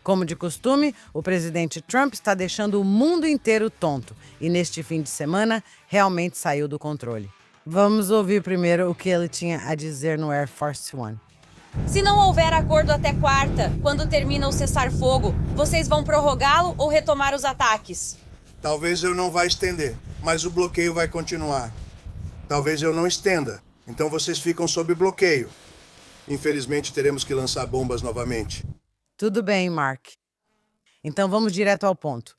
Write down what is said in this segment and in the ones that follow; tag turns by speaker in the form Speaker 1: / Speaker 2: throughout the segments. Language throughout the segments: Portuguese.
Speaker 1: Como de costume, o presidente Trump está deixando o mundo inteiro tonto e neste fim de semana realmente saiu do controle. Vamos ouvir primeiro o que ele tinha a dizer no Air Force One.
Speaker 2: Se não houver acordo até quarta, quando termina o cessar-fogo, vocês vão prorrogá-lo ou retomar os ataques?
Speaker 3: Talvez eu não vá estender, mas o bloqueio vai continuar. Talvez eu não estenda, então vocês ficam sob bloqueio. Infelizmente teremos que lançar bombas novamente.
Speaker 1: Tudo bem, Mark. Então vamos direto ao ponto.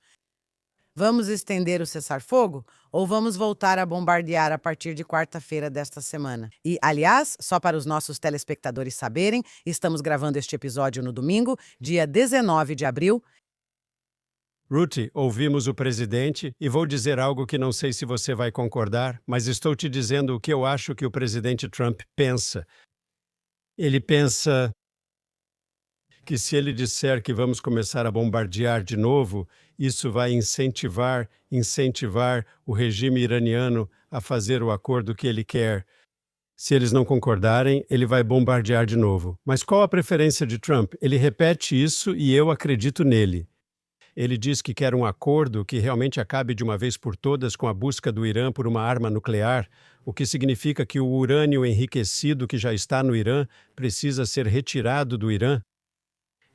Speaker 1: Vamos estender o cessar-fogo ou vamos voltar a bombardear a partir de quarta-feira desta semana? E, aliás, só para os nossos telespectadores saberem, estamos gravando este episódio no domingo, dia 19 de abril.
Speaker 4: Ruthie, ouvimos o presidente e vou dizer algo que não sei se você vai concordar, mas estou te dizendo o que eu acho que o presidente Trump pensa. Ele pensa que se ele disser que vamos começar a bombardear de novo, isso vai incentivar o regime iraniano a fazer o acordo que ele quer. Se eles não concordarem, ele vai bombardear de novo. Mas qual a preferência de Trump? Ele repete isso e eu acredito nele. Ele diz que quer um acordo que realmente acabe de uma vez por todas com a busca do Irã por uma arma nuclear, o que significa que o urânio enriquecido que já está no Irã precisa ser retirado do Irã.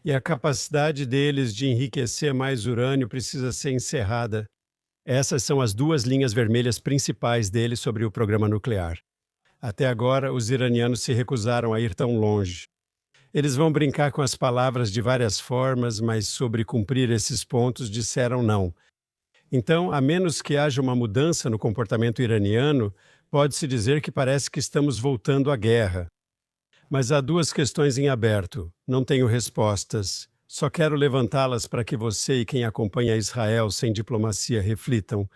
Speaker 4: E a capacidade deles de enriquecer mais urânio precisa ser encerrada. Essas são as duas linhas vermelhas principais dele sobre o programa nuclear. Até agora, os iranianos se recusaram a ir tão longe. Eles vão brincar com as palavras de várias formas, mas sobre cumprir esses pontos disseram não. Então, a menos que haja uma mudança no comportamento iraniano, pode-se dizer que parece que estamos voltando à guerra. Mas há duas questões em aberto. Não tenho respostas. Só quero levantá-las para que você e quem acompanha Israel sem diplomacia reflitam.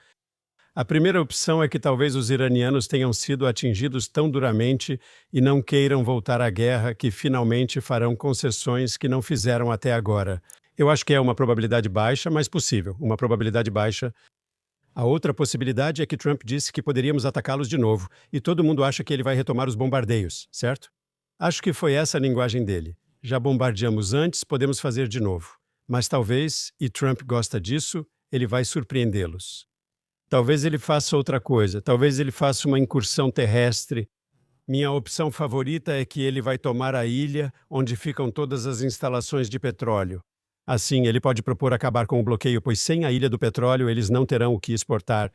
Speaker 4: A primeira opção é que talvez os iranianos tenham sido atingidos tão duramente e não queiram voltar à guerra que finalmente farão concessões que não fizeram até agora. Eu acho que é uma probabilidade baixa, mas possível. Uma probabilidade baixa. A outra possibilidade é que Trump disse que poderíamos atacá-los de novo e todo mundo acha que ele vai retomar os bombardeios, certo? Acho que foi essa a linguagem dele. Já bombardeamos antes, podemos fazer de novo. Mas talvez, e Trump gosta disso, ele vai surpreendê-los. Talvez ele faça outra coisa, talvez ele faça uma incursão terrestre. Minha opção favorita é que ele vai tomar a ilha onde ficam todas as instalações de petróleo. Assim, ele pode propor acabar com o bloqueio, pois sem a ilha do petróleo eles não terão o que exportar.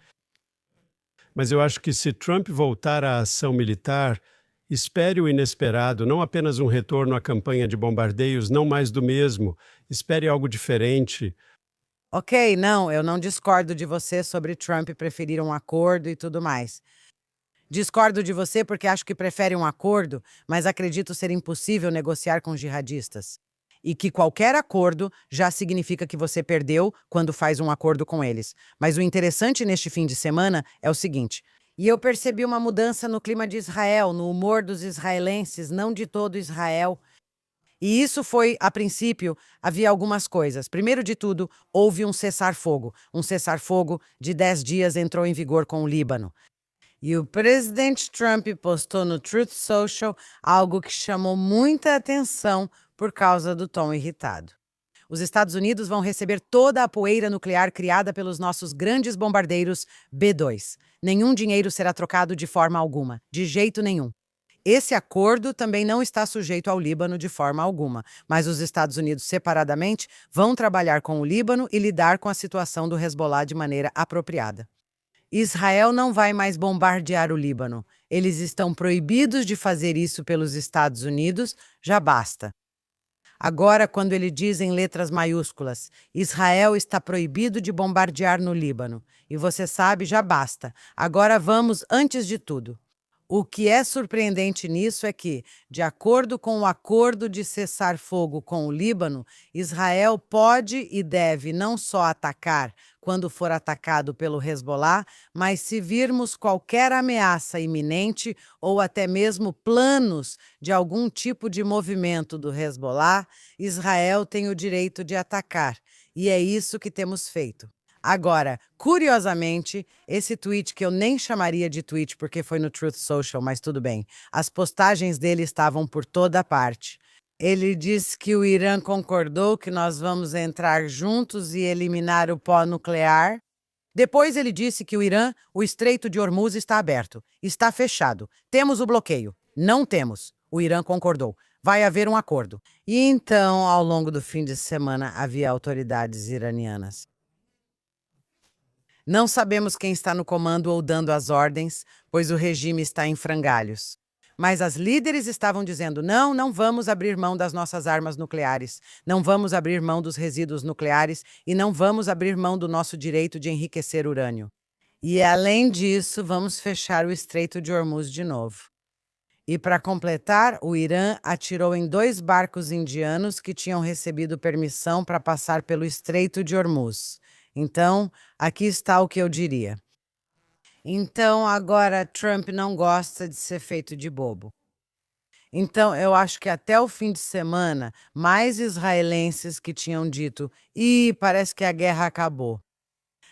Speaker 4: Mas eu acho que se Trump voltar à ação militar, espere o inesperado, não apenas um retorno à campanha de bombardeios, não mais do mesmo. Espere algo diferente.
Speaker 1: Ok, não, eu não discordo de você sobre Trump preferir um acordo e tudo mais. Discordo de você porque acho que prefere um acordo, mas acredito ser impossível negociar com jihadistas. E que qualquer acordo já significa que você perdeu quando faz um acordo com eles. Mas o interessante neste fim de semana é o seguinte: e eu percebi uma mudança no clima de Israel, no humor dos israelenses, não de todo Israel. E isso foi, a princípio, havia algumas coisas. Primeiro de tudo, houve um cessar-fogo. Um cessar-fogo de 10 dias entrou em vigor com o Líbano. E o presidente Trump postou no Truth Social algo que chamou muita atenção por causa do tom irritado. Os Estados Unidos vão receber toda a poeira nuclear criada pelos nossos grandes bombardeiros B-2. Nenhum dinheiro será trocado de forma alguma, de jeito nenhum. Esse acordo também não está sujeito ao Líbano de forma alguma, mas os Estados Unidos, separadamente, vão trabalhar com o Líbano e lidar com a situação do Hezbollah de maneira apropriada. Israel não vai mais bombardear o Líbano. Eles estão proibidos de fazer isso pelos Estados Unidos, já basta. Agora, quando ele diz em letras maiúsculas, Israel está proibido de bombardear no Líbano, e você sabe, já basta. Agora vamos, antes de tudo. O que é surpreendente nisso é que, de acordo com o acordo de cessar-fogo com o Líbano, Israel pode e deve não só atacar quando for atacado pelo Hezbollah, mas se virmos qualquer ameaça iminente ou até mesmo planos de algum tipo de movimento do Hezbollah, Israel tem o direito de atacar. E é isso que temos feito. Agora, curiosamente, esse tweet que eu nem chamaria de tweet porque foi no Truth Social, mas tudo bem, as postagens dele estavam por toda parte. Ele disse que o Irã concordou que nós vamos entrar juntos e eliminar o pó nuclear. Depois ele disse que o Estreito de Hormuz está aberto, está fechado. Temos o bloqueio. Não temos. O Irã concordou. Vai haver um acordo. E então, ao longo do fim de semana, havia autoridades iranianas. Não sabemos quem está no comando ou dando as ordens, pois o regime está em frangalhos. Mas as líderes estavam dizendo: não, não vamos abrir mão das nossas armas nucleares, não vamos abrir mão dos resíduos nucleares e não vamos abrir mão do nosso direito de enriquecer urânio. E, além disso, vamos fechar o Estreito de Hormuz de novo. E, para completar, o Irã atirou em 2 barcos indianos que tinham recebido permissão para passar pelo Estreito de Hormuz. Então, aqui está o que eu diria. Então, agora Trump não gosta de ser feito de bobo. Então, eu acho que até o fim de semana, mais israelenses que tinham dito: parece que a guerra acabou.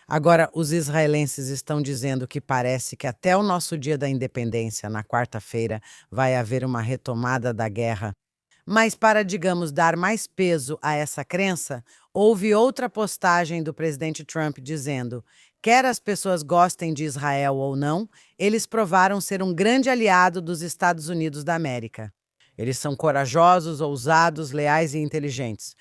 Speaker 1: Agora, os israelenses estão dizendo que parece que até o nosso dia da independência, na quarta-feira, vai haver uma retomada da guerra. Mas para, digamos, dar mais peso a essa crença, houve outra postagem do presidente Trump dizendo: quer as pessoas gostem de Israel ou não, eles provaram ser um grande aliado dos Estados Unidos da América. Eles são corajosos, ousados, leais e inteligentes.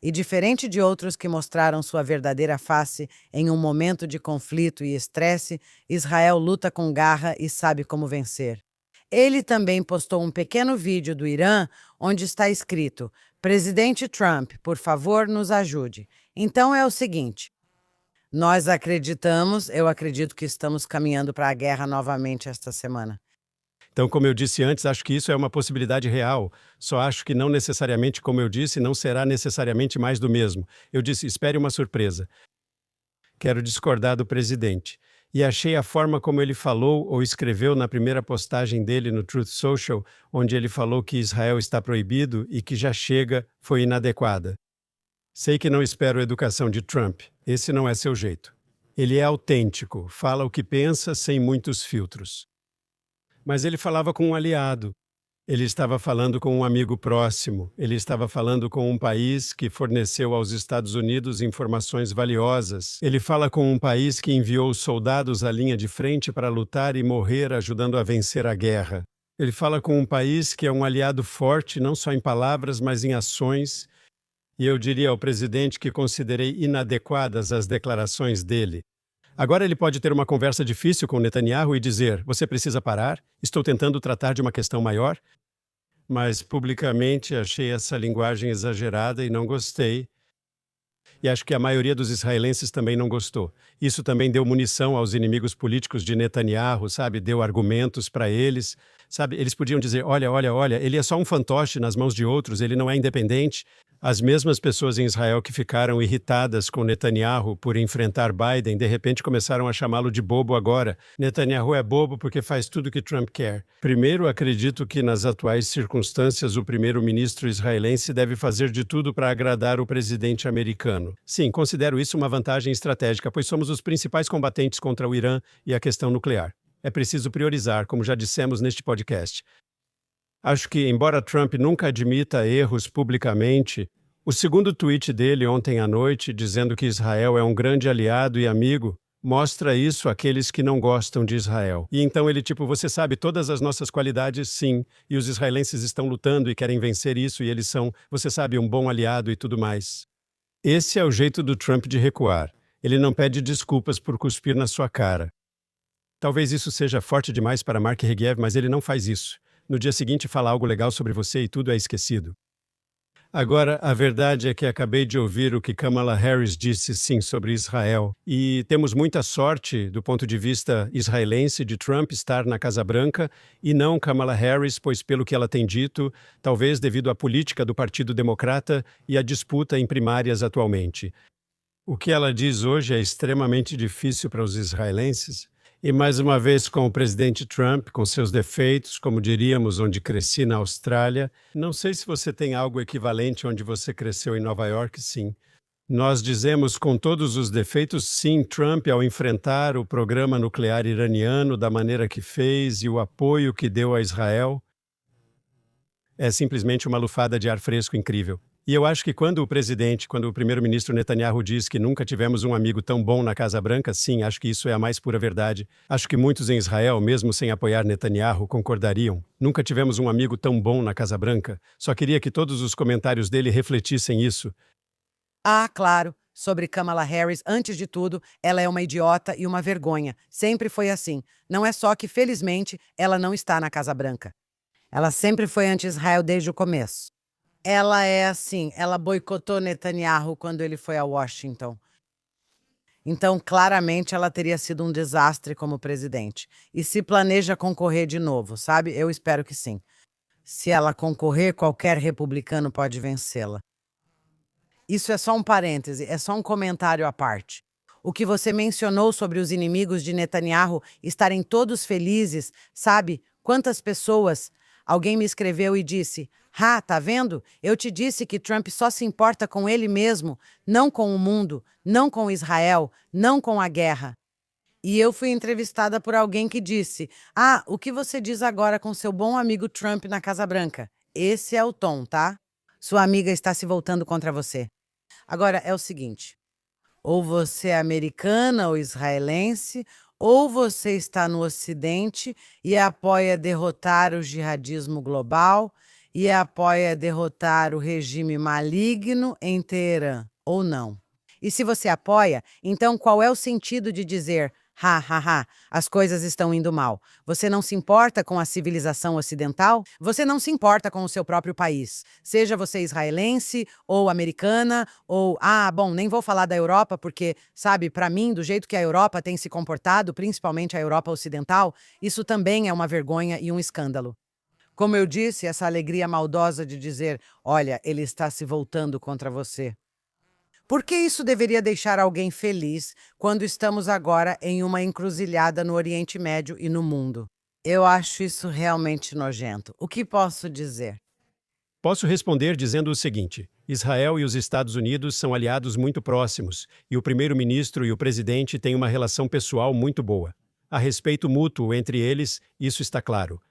Speaker 1: E diferente de outros que mostraram sua verdadeira face em um momento de conflito e estresse, Israel luta com garra e sabe como vencer. Ele também postou um pequeno vídeo do Irã, onde está escrito: Presidente Trump, por favor, nos ajude. Então é o seguinte: nós eu acredito que estamos caminhando para a guerra novamente esta semana.
Speaker 4: Então, como eu disse antes, acho que isso é uma possibilidade real. Só acho que não necessariamente, como eu disse, não será necessariamente mais do mesmo. Eu disse: espere uma surpresa. Quero discordar do presidente. E achei a forma como ele falou ou escreveu na primeira postagem dele no Truth Social, onde ele falou que Israel está proibido e que já chega, foi inadequada. Sei que não espero a educação de Trump. Esse não é seu jeito. Ele é autêntico, fala o que pensa sem muitos filtros. Mas ele falava com um aliado. Ele estava falando com um amigo próximo. Ele estava falando com um país que forneceu aos Estados Unidos informações valiosas. Ele fala com um país que enviou soldados à linha de frente para lutar e morrer ajudando a vencer a guerra. Ele fala com um país que é um aliado forte, não só em palavras, mas em ações. E eu diria ao presidente que considerei inadequadas as declarações dele. Agora ele pode ter uma conversa difícil com Netanyahu e dizer: você precisa parar, estou tentando tratar de uma questão maior. Mas publicamente achei essa linguagem exagerada e não gostei. E acho que a maioria dos israelenses também não gostou. Isso também deu munição aos inimigos políticos de Netanyahu, sabe? Deu argumentos para eles, sabe? Eles podiam dizer: olha, ele é só um fantoche nas mãos de outros, ele não é independente. As mesmas pessoas em Israel que ficaram irritadas com Netanyahu por enfrentar Biden, de repente começaram a chamá-lo de bobo agora. Netanyahu é bobo porque faz tudo o que Trump quer. Primeiro, acredito que nas atuais circunstâncias o primeiro-ministro israelense deve fazer de tudo para agradar o presidente americano. Sim, considero isso uma vantagem estratégica, pois somos os principais combatentes contra o Irã e a questão nuclear. É preciso priorizar, como já dissemos neste podcast. Acho que, embora Trump nunca admita erros publicamente, o segundo tweet dele ontem à noite, dizendo que Israel é um grande aliado e amigo, mostra isso àqueles que não gostam de Israel. E então ele você sabe todas as nossas qualidades, sim, e os israelenses estão lutando e querem vencer isso, e eles são, você sabe, um bom aliado e tudo mais. Esse é o jeito do Trump de recuar. Ele não pede desculpas por cuspir na sua cara. Talvez isso seja forte demais para Mark Regev, mas ele não faz isso. No dia seguinte fala algo legal sobre você e tudo é esquecido. Agora, a verdade é que acabei de ouvir o que Kamala Harris disse sim sobre Israel. E temos muita sorte, do ponto de vista israelense, de Trump estar na Casa Branca e não Kamala Harris, pois pelo que ela tem dito, talvez devido à política do Partido Democrata e à disputa em primárias atualmente. O que ela diz hoje é extremamente difícil para os israelenses. E mais uma vez com o presidente Trump, com seus defeitos, como diríamos, onde cresci na Austrália. Não sei se você tem algo equivalente onde você cresceu em Nova York, sim. Nós dizemos com todos os defeitos, sim, Trump ao enfrentar o programa nuclear iraniano da maneira que fez e o apoio que deu a Israel. É simplesmente uma lufada de ar fresco incrível. E eu acho que quando o primeiro-ministro Netanyahu diz que nunca tivemos um amigo tão bom na Casa Branca, sim, acho que isso é a mais pura verdade. Acho que muitos em Israel, mesmo sem apoiar Netanyahu, concordariam. Nunca tivemos um amigo tão bom na Casa Branca. Só queria que todos os comentários dele refletissem isso.
Speaker 1: Ah, claro. Sobre Kamala Harris, antes de tudo, ela é uma idiota e uma vergonha. Sempre foi assim. Não é só que, felizmente, ela não está na Casa Branca. Ela sempre foi anti-Israel desde o começo. Ela é assim, ela boicotou Netanyahu quando ele foi a Washington. Então, claramente, ela teria sido um desastre como presidente. E se planeja concorrer de novo, sabe? Eu espero que sim. Se ela concorrer, qualquer republicano pode vencê-la. Isso é só um parêntese, é só um comentário à parte. O que você mencionou sobre os inimigos de Netanyahu estarem todos felizes, sabe? Quantas pessoas... Alguém me escreveu e disse: "Ah, tá vendo? Eu te disse que Trump só se importa com ele mesmo, não com o mundo, não com Israel, não com a guerra." E eu fui entrevistada por alguém que disse: "Ah, o que você diz agora com seu bom amigo Trump na Casa Branca?" Esse é o tom, tá? Sua amiga está se voltando contra você. Agora, é o seguinte: ou você é americana ou israelense, ou você está no Ocidente e apoia derrotar o jihadismo global e apoia derrotar o regime maligno em Teherã, ou não. E se você apoia, então qual é o sentido de dizer as coisas estão indo mal? Você não se importa com a civilização ocidental? Você não se importa com o seu próprio país? Seja você israelense ou americana ou, bom, nem vou falar da Europa porque, sabe, para mim, do jeito que a Europa tem se comportado, principalmente a Europa ocidental, isso também é uma vergonha e um escândalo. Como eu disse, essa alegria maldosa de dizer, olha, ele está se voltando contra você. Por que isso deveria deixar alguém feliz quando estamos agora em uma encruzilhada no Oriente Médio e no mundo? Eu acho isso realmente nojento. O que posso dizer?
Speaker 4: Posso responder dizendo o seguinte: Israel e os Estados Unidos são aliados muito próximos, e o primeiro-ministro e o presidente têm uma relação pessoal muito boa. Há respeito mútuo entre eles, isso está claro.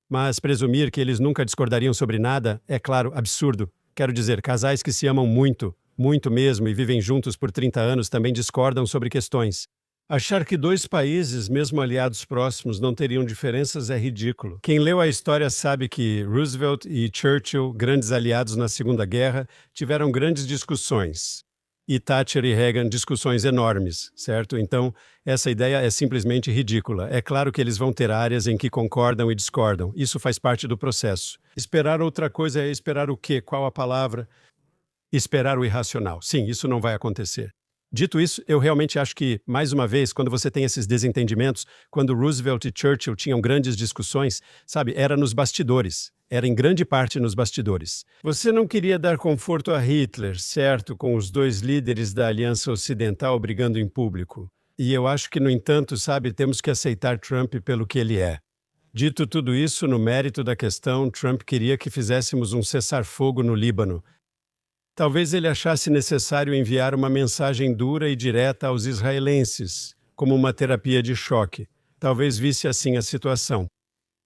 Speaker 4: Mas presumir que eles nunca discordariam sobre nada é, claro, absurdo. Quero dizer, casais que se amam muito, muito mesmo, e vivem juntos por 30 anos também discordam sobre questões. Achar que dois países, mesmo aliados próximos, não teriam diferenças é ridículo. Quem leu a história sabe que Roosevelt e Churchill, grandes aliados na Segunda Guerra, tiveram grandes discussões. E Thatcher e Reagan, discussões enormes, certo? Então, essa ideia é simplesmente ridícula. É claro que eles vão ter áreas em que concordam e discordam. Isso faz parte do processo. Esperar outra coisa é esperar o quê? Qual a palavra? Esperar o irracional. Sim, isso não vai acontecer. Dito isso, eu realmente acho que, mais uma vez, quando você tem esses desentendimentos, quando Roosevelt e Churchill tinham grandes discussões, sabe, era nos bastidores. Era em grande parte nos bastidores. Você não queria dar conforto a Hitler, certo, com os dois líderes da Aliança Ocidental brigando em público. E eu acho que, no entanto, sabe, temos que aceitar Trump pelo que ele é. Dito tudo isso, no mérito da questão, Trump queria que fizéssemos um cessar-fogo no Líbano. Talvez ele achasse necessário enviar uma mensagem dura e direta aos israelenses, como uma terapia de choque. Talvez visse assim a situação.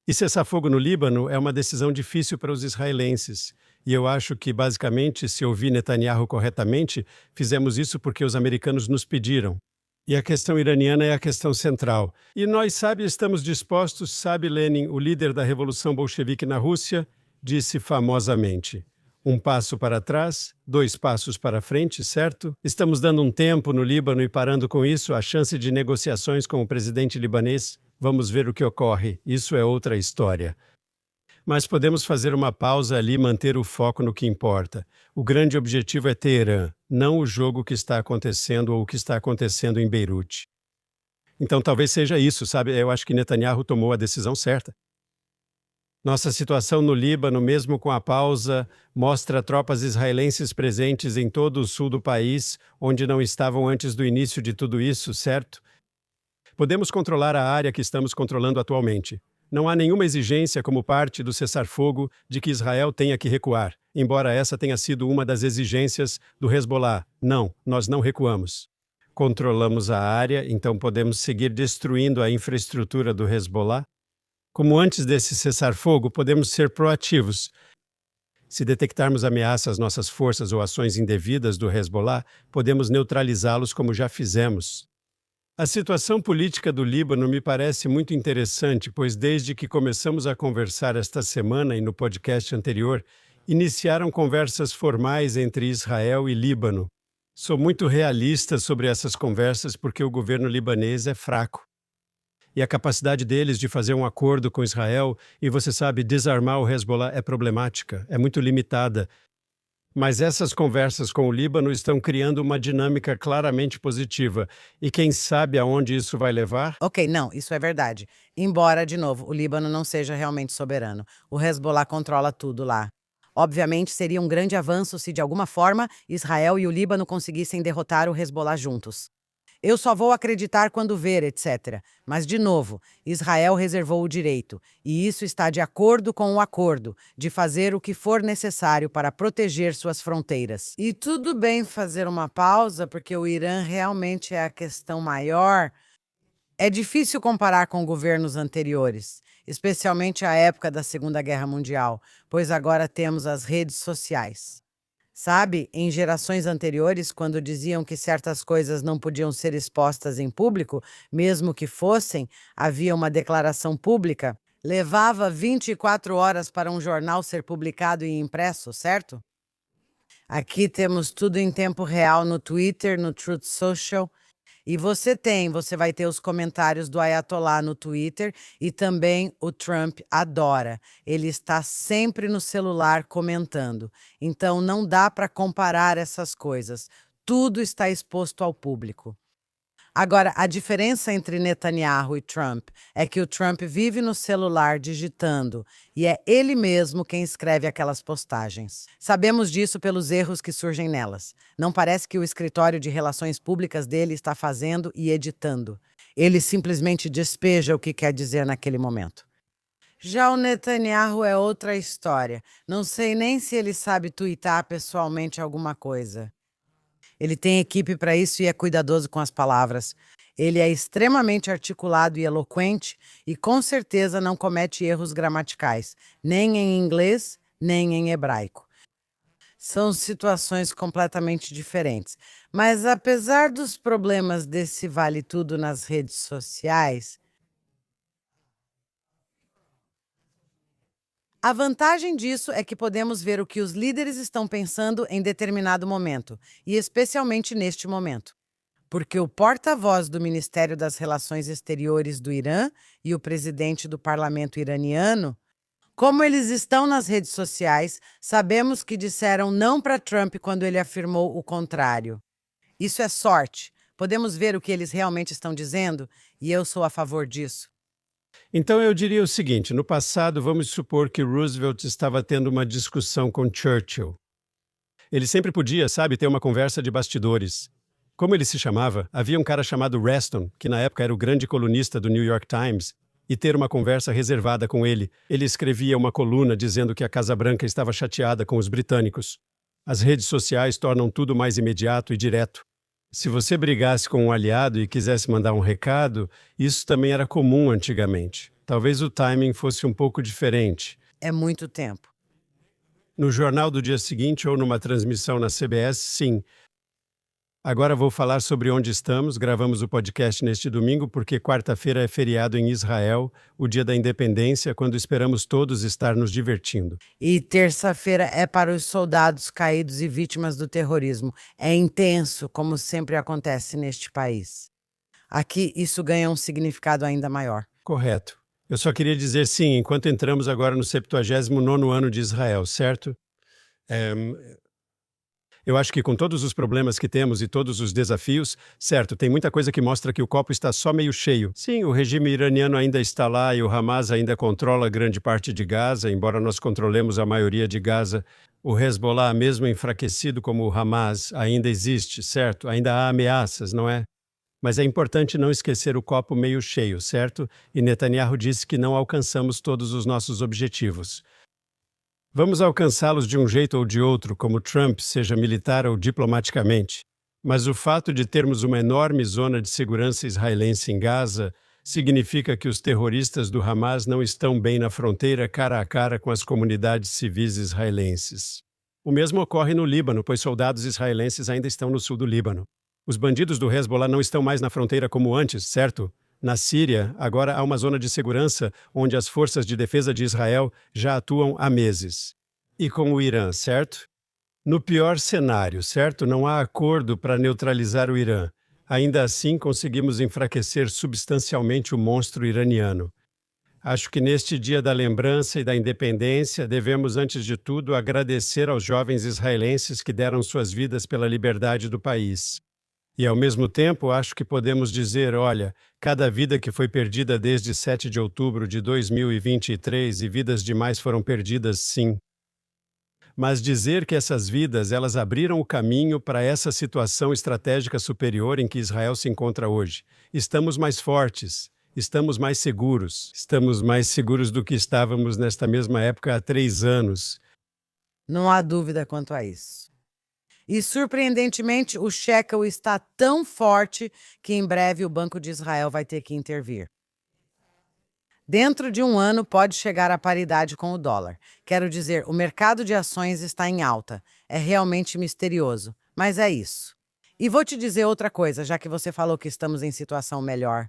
Speaker 4: E cessar fogo no Líbano é uma decisão difícil para os israelenses. E eu acho que, basicamente, se ouvi Netanyahu corretamente, fizemos isso porque os americanos nos pediram. E a questão iraniana é a questão central. E nós, sabe, estamos dispostos, sabe, Lenin, o líder da Revolução Bolchevique na Rússia, disse famosamente: um passo para trás, 2 passos para frente, certo? Estamos dando um tempo no Líbano e parando com isso a chance de negociações com o presidente libanês. Vamos ver o que ocorre. Isso é outra história. Mas podemos fazer uma pausa ali e manter o foco no que importa. O grande objetivo é Teherã, não o jogo que está acontecendo ou o que está acontecendo em Beirute. Então talvez seja isso, sabe? Eu acho que Netanyahu tomou a decisão certa. Nossa situação no Líbano, mesmo com a pausa, mostra tropas israelenses presentes em todo o sul do país, onde não estavam antes do início de tudo isso, certo? Podemos controlar a área que estamos controlando atualmente. Não há nenhuma exigência como parte do cessar-fogo de que Israel tenha que recuar, embora essa tenha sido uma das exigências do Hezbollah. Não, nós não recuamos. Controlamos a área, então podemos seguir destruindo a infraestrutura do Hezbollah? Como antes desse cessar-fogo, podemos ser proativos. Se detectarmos ameaças às nossas forças ou ações indevidas do Hezbollah, podemos neutralizá-los como já fizemos. A situação política do Líbano me parece muito interessante, pois desde que começamos a conversar esta semana e no podcast anterior, iniciaram conversas formais entre Israel e Líbano. Sou muito realista sobre essas conversas porque o governo libanês é fraco. E a capacidade deles de fazer um acordo com Israel e, você sabe, desarmar o Hezbollah é problemática, é muito limitada. Mas essas conversas com o Líbano estão criando uma dinâmica claramente positiva. E quem sabe aonde isso vai levar?
Speaker 1: Ok, não, isso é verdade. Embora, de novo, o Líbano não seja realmente soberano. O Hezbollah controla tudo lá. Obviamente, seria um grande avanço se, de alguma forma, Israel e o Líbano conseguissem derrotar o Hezbollah juntos. Eu só vou acreditar quando ver, etc. Mas, de novo, Israel reservou o direito, e isso está de acordo com o acordo, de fazer o que for necessário para proteger suas fronteiras. E tudo bem fazer uma pausa, porque o Irã realmente é a questão maior. É difícil comparar com governos anteriores, especialmente a época da Segunda Guerra Mundial, pois agora temos as redes sociais. Sabe, em gerações anteriores, quando diziam que certas coisas não podiam ser expostas em público, mesmo que fossem, havia uma declaração pública, levava 24 horas para um jornal ser publicado e impresso, certo? Aqui temos tudo em tempo real no Twitter, no Truth Social. E você vai ter os comentários do Ayatollah no Twitter e também o Trump adora. Ele está sempre no celular comentando. Então não dá para comparar essas coisas. Tudo está exposto ao público. Agora, a diferença entre Netanyahu e Trump é que o Trump vive no celular digitando e é ele mesmo quem escreve aquelas postagens. Sabemos disso pelos erros que surgem nelas. Não parece que o escritório de relações públicas dele está fazendo e editando. Ele simplesmente despeja o que quer dizer naquele momento. Já o Netanyahu é outra história. Não sei nem se ele sabe tuitar pessoalmente alguma coisa. Ele tem equipe para isso e é cuidadoso com as palavras. Ele é extremamente articulado e eloquente e com certeza não comete erros gramaticais, nem em inglês, nem em hebraico. São situações completamente diferentes. Mas apesar dos problemas desse vale tudo nas redes sociais, a vantagem disso é que podemos ver o que os líderes estão pensando em determinado momento, e especialmente neste momento. Porque o porta-voz do Ministério das Relações Exteriores do Irã e o presidente do parlamento iraniano, como eles estão nas redes sociais, sabemos que disseram não para Trump quando ele afirmou o contrário. Isso é sorte. Podemos ver o que eles realmente estão dizendo, e eu sou a favor disso.
Speaker 4: Então eu diria o seguinte, no passado vamos supor que Roosevelt estava tendo uma discussão com Churchill. Ele sempre podia, sabe, ter uma conversa de bastidores. Como ele se chamava? Havia um cara chamado Reston, que na época era o grande colunista do New York Times, e ter uma conversa reservada com ele. Ele escrevia uma coluna dizendo que a Casa Branca estava chateada com os britânicos. As redes sociais tornam tudo mais imediato e direto. Se você brigasse com um aliado e quisesse mandar um recado, isso também era comum antigamente. Talvez o timing fosse um pouco diferente.
Speaker 1: É muito tempo.
Speaker 4: No jornal do dia seguinte ou numa transmissão na CBS, sim. Agora vou falar sobre onde estamos. Gravamos o podcast neste domingo porque quarta-feira é feriado em Israel, o dia da independência, quando esperamos todos estar nos divertindo.
Speaker 1: E terça-feira é para os soldados caídos e vítimas do terrorismo. É intenso, como sempre acontece neste país. Aqui isso ganha um significado ainda maior.
Speaker 4: Correto. Eu só queria dizer sim, enquanto entramos agora no 79º ano de Israel, certo? Eu acho que com todos os problemas que temos e todos os desafios, certo, tem muita coisa que mostra que o copo está só meio cheio. Sim, o regime iraniano ainda está lá e o Hamas ainda controla grande parte de Gaza, embora nós controlemos a maioria de Gaza. O Hezbollah, mesmo enfraquecido como o Hamas, ainda existe, certo? Ainda há ameaças, não é? Mas é importante não esquecer o copo meio cheio, certo? E Netanyahu disse que não alcançamos todos os nossos objetivos. Vamos alcançá-los de um jeito ou de outro, como Trump, seja militar ou diplomaticamente. Mas o fato de termos uma enorme zona de segurança israelense em Gaza, Significa que os terroristas do Hamas não estão bem na fronteira cara a cara com as comunidades civis israelenses. O mesmo ocorre no Líbano, pois soldados israelenses ainda estão no sul do Líbano. Os bandidos do Hezbollah não estão mais na fronteira como antes, certo? Na Síria, agora há uma zona de segurança onde as forças de defesa de Israel já atuam há meses. E com o Irã, certo? No pior cenário, certo? Não há acordo para neutralizar o Irã. Ainda assim, conseguimos enfraquecer substancialmente o monstro iraniano. Acho que neste dia da lembrança e da independência, devemos, antes de tudo, agradecer aos jovens israelenses que deram suas vidas pela liberdade do país. E, ao mesmo tempo, acho que podemos dizer, olha, cada vida que foi perdida desde 7 de outubro de 2023 e vidas demais foram perdidas, sim. Mas dizer que essas vidas, elas abriram o caminho para essa situação estratégica superior em que Israel se encontra hoje. Estamos mais fortes, estamos mais seguros do que estávamos nesta mesma época há 3 anos.
Speaker 1: Não há dúvida quanto a isso. E, surpreendentemente, o shekel está tão forte que em breve o Banco de Israel vai ter que intervir. Dentro de um ano pode chegar à paridade com o dólar. Quero dizer, o mercado de ações está em alta. É realmente misterioso, mas é isso. E vou te dizer outra coisa, já que você falou que estamos em situação melhor.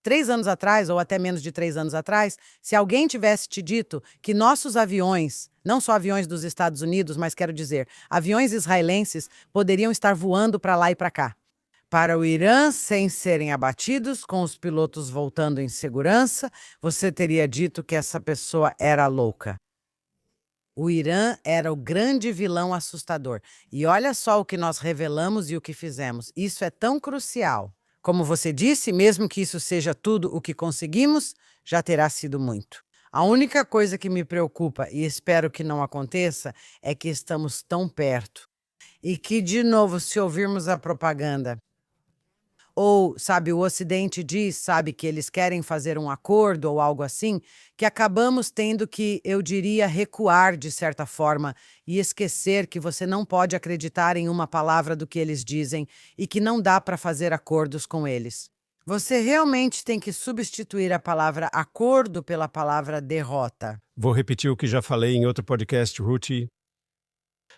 Speaker 1: 3 anos atrás, ou até menos de 3 anos atrás, se alguém tivesse te dito que nossos aviões, não só aviões dos Estados Unidos, mas quero dizer, aviões israelenses, poderiam estar voando para lá e para cá, para o Irã sem serem abatidos, com os pilotos voltando em segurança, você teria dito que essa pessoa era louca. O Irã era o grande vilão assustador. E olha só o que nós revelamos e o que fizemos. Isso é tão crucial. Como você disse, mesmo que isso seja tudo o que conseguimos, já terá sido muito. A única coisa que me preocupa, e espero que não aconteça, é que estamos tão perto. E que, de novo, se ouvirmos a propaganda, ou, sabe, o Ocidente diz, sabe, que eles querem fazer um acordo ou algo assim, que acabamos tendo que, eu diria, recuar de certa forma e esquecer que você não pode acreditar em uma palavra do que eles dizem e que não dá para fazer acordos com eles. Você realmente tem que substituir a palavra acordo pela palavra derrota.
Speaker 4: Vou repetir o que já falei em outro podcast, Ruti.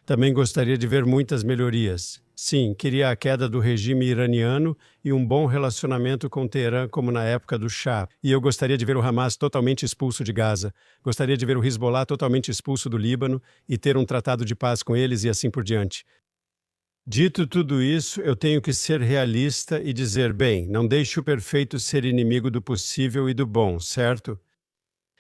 Speaker 4: Também gostaria de ver muitas melhorias. Sim, queria a queda do regime iraniano e um bom relacionamento com Teherã como na época do Shah. E eu gostaria de ver o Hamas totalmente expulso de Gaza. Gostaria de ver o Hezbollah totalmente expulso do Líbano e ter um tratado de paz com eles e assim por diante. Dito tudo isso, eu tenho que ser realista e dizer, bem, não deixe o perfeito ser inimigo do possível e do bom, certo?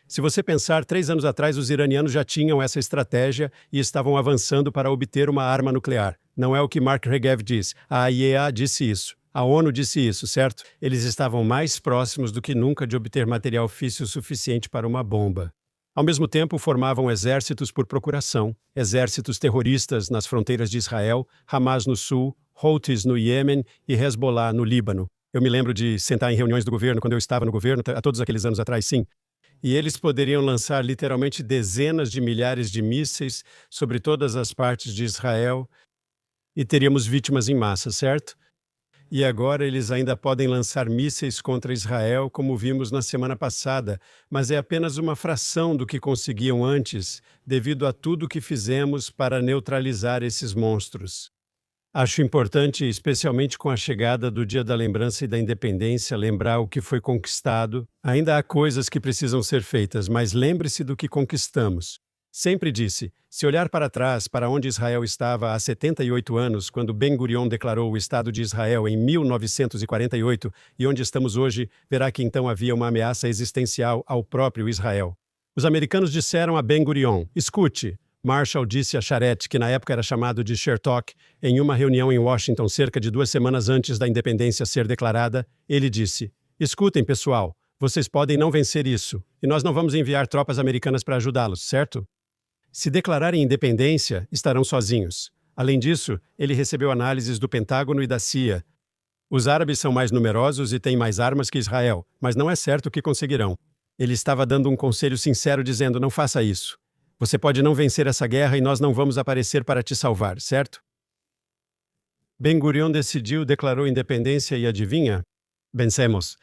Speaker 4: Se você pensar, 3 anos atrás os iranianos já tinham essa estratégia e estavam avançando para obter uma arma nuclear. Não é o que Mark Regev diz. A IEA disse isso. A ONU disse isso, certo? Eles estavam mais próximos do que nunca de obter material físsil suficiente para uma bomba. Ao mesmo tempo, formavam exércitos por procuração, exércitos terroristas nas fronteiras de Israel, Hamas no sul, Houthis no Iêmen e Hezbollah no Líbano. Eu me lembro de sentar em reuniões do governo quando eu estava no governo, há todos aqueles anos atrás, sim. E eles poderiam lançar literalmente dezenas de milhares de mísseis sobre todas as partes de Israel e teríamos vítimas em massa, certo? E agora eles ainda podem lançar mísseis contra Israel, como vimos na semana passada, mas é apenas uma fração do que conseguiam antes, devido a tudo que fizemos para neutralizar esses monstros. Acho importante, especialmente com a chegada do Dia da Lembrança e da Independência, lembrar o que foi conquistado. Ainda há coisas que precisam ser feitas, mas lembre-se do que conquistamos. Sempre disse, se olhar para trás, para onde Israel estava há 78 anos, quando Ben-Gurion declarou o Estado de Israel em 1948, e onde estamos hoje, verá que então havia uma ameaça existencial ao próprio Israel. Os americanos disseram a Ben-Gurion, escute, Marshall disse a Charette, que na época era chamado de Shertok, em uma reunião em Washington cerca de 2 semanas antes da independência ser declarada, ele disse, escutem, pessoal, vocês podem não vencer isso, e nós não vamos enviar tropas americanas para ajudá-los, certo? Se declararem independência, estarão sozinhos. Além disso, ele recebeu análises do Pentágono e da CIA. Os árabes são mais numerosos e têm mais armas que Israel, mas não é certo que conseguirão. Ele estava dando um conselho sincero dizendo, não faça isso. Você pode não vencer essa guerra e nós não vamos aparecer para te salvar, certo? Ben-Gurion decidiu, declarou independência e adivinha? Vencemos.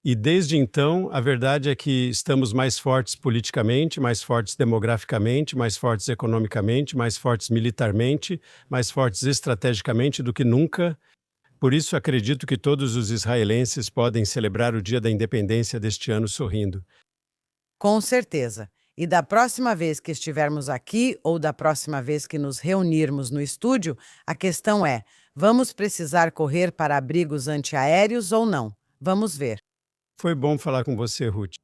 Speaker 4: E desde então, a verdade é que estamos mais fortes politicamente, mais fortes demograficamente, mais fortes economicamente, mais fortes militarmente, mais fortes estrategicamente do que nunca. Por isso, acredito que todos os israelenses podem celebrar o Dia da Independência deste ano sorrindo.
Speaker 1: Com certeza. E da próxima vez que estivermos aqui ou da próxima vez que nos reunirmos no estúdio, a questão é: vamos precisar correr para abrigos antiaéreos ou não? Vamos ver.
Speaker 4: Foi bom falar com você, Ruth.